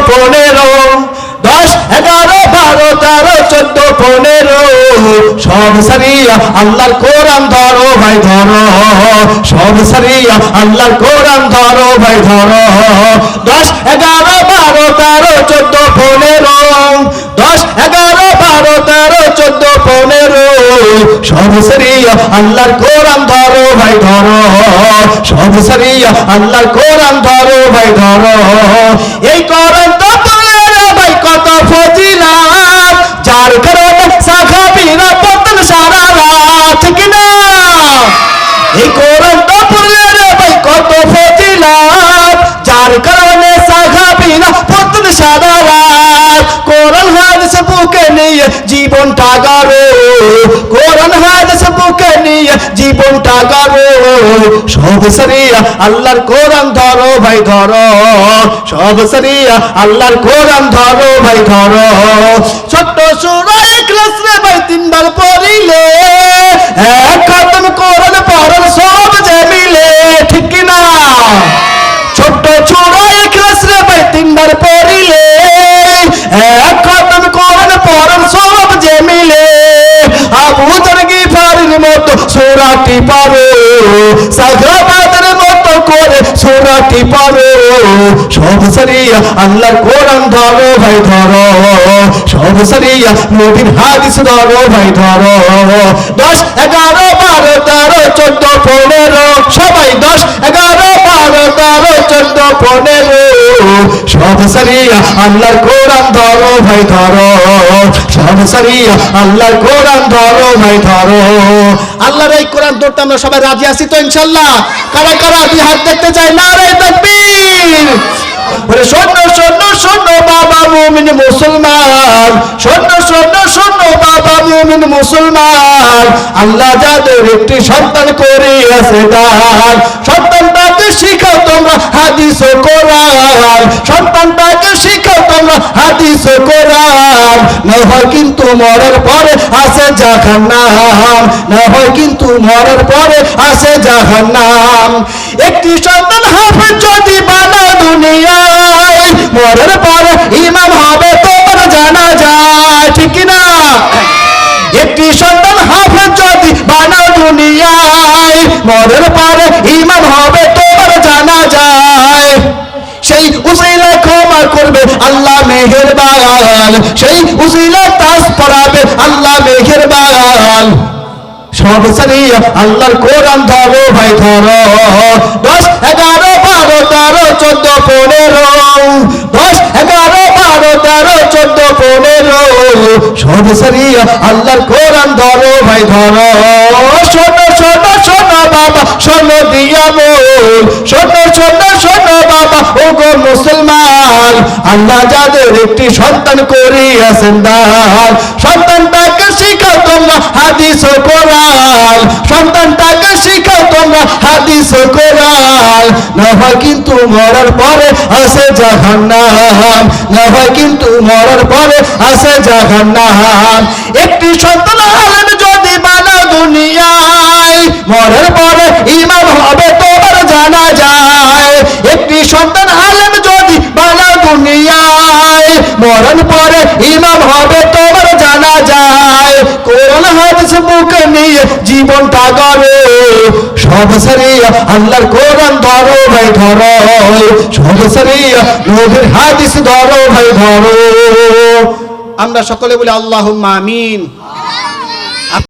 15 10 11 12 13 14 15 সব সারিয়া আল্লাহর কোরআন ধরো ভাই ধরো সব সারিয়া আল্লাহর কোরআন ধরো ভাই ধরো 10 11 12 13 14 15 10 11 12 13 14 15 সব সারিয়া আল্লাহর কোরআন ধরো ভাই ধরো সব সারিয়া আল্লাহর কোরআন ধরো ভাই ধরো এই কোরআন তো ভাই কত ফজিলত যার কারণে সাহাবীরা পড়তেন সারা রাত ঠিক না এই কোরআন তো পড়লে ভাই কত ফজিলত যার কারণে সাহাবীরা পড়তেন সারা রাত কোরআন হাদিস বুকে নিয়ে জীবনটা গড়ো কোরআন হাদিস বুকে নিয়ে জীবনটা গড়ো সব সারিয়া আল্লাহর কোরআন ধরো ভাই ধরো সব সারিয়া আল্লাহর কোরআন ধরো ভাই ধরো ছোট্ট সূরা ইখলাস রে ভাই তিনবার পড়িলে এক খতম কোরআন পড়ার সব যে মিলে ঠিক না ছোট্ট সূরা ইখলাস রে ভাই তিনবার পড়িলে এক খতম কোরআন পড়ার সব যে মিলে আবু যর গিফারির মতো সূরাটি পড়ো সাহাবাদের মতো করে সূরাটি পড়ো সব সারিয়া আল্লাহর কোরআন ধরো ভাই ধরো সব সারিয়া নবীর হাদিস ধরো ভাই ধরো 10 11 12 13 14 15 সবাই 10 11 12 13 14 15 সব সারিয়া আল্লাহর কোরআন ধরো ভাই ধরো সব সারিয়া আল্লাহর কোরআন ধরো ভাই ধরো আল্লাহর এই কোরআন ধরতে আমরা সবাই রাজি আছি তো ইনশাআল্লাহ কারা কারা দুই হাত দেখতে চাই নারে তাকবীর বলে শোনো শোনো শোনো বাবা মুমিন মুসলমান শোনো শোনো শোনো বাবা মুমিন মুসলমান আল্লাহ যাদের একটি সন্তান করিয়াছে দান সন্তানটাকে শিখাও তোমরা হাদিস ও কোরআন সন্তানটাকে শিখাও তোমরা হাদিস ও কোরআন না হয় কিন্তু মরার পরে আছে জাহান্নাম না হয় কিন্তু মরার পরে আছে জাহান্নাম একটি সন্তান হাফেজ যদি বানাও দুনিয়ায় মরার পরে ইমাম হবে তোমার জানা যায় ঠিক না একটি সন্তান হাফেজ যদি বানাও দুনিয়ায় মরার পরে ইমাম হবে তোমার জানা যায় সেই উসিলা ক্ষমা করবে আল্লাহ মেহেরবান সেই উসিলা তাস পড়াবে আল্লাহ মেহেরবান সব সারিয়া আল্লাহর কোরআন ধরো ভাই ধরো 10 11 12 13 14 15 10 11 12 13 14 15 সব সারিয়া আল্লাহর কোরআন ধরো ভাই ধরো শোনো শোনো শোনো বাবা শোনো দিয়া বল শোনো শোনো শোনো বাবা ও গো মুসলমান আল্লাহ যাদের একটি সন্তান করিয়াছেন দান সন্তানটাকে শিখাও তোমরা হাদিস ও কোরআন সন্তানটাকে শিখাও তোমরা হাদিস ও কোরআন না হয় কিন্তু মরার পরে আছে জাহান্নাম না হয় কিন্তু মরার পরে আছে জাহান্নাম একটি সন্তান আলেম যদি বানাও দুনিয়ায় মরার পরে ইমাম হবে তোমার জানা যায় একটি সন্তান আলেম যদি বানাও দুনিয়ায় মরণ পরে ইমাম হবে তোমার জানা যায় কোরআন হাদিস বুকে নিয়ে জীবনটা গড়ো সব সারিয়া আল্লাহর কোরআন ধরো ভাই ধরো সব সারিয়া নবীর হাদিস ধরো ভাই ধরো আমরা সকলে বলি আল্লাহুম্মা আমিন।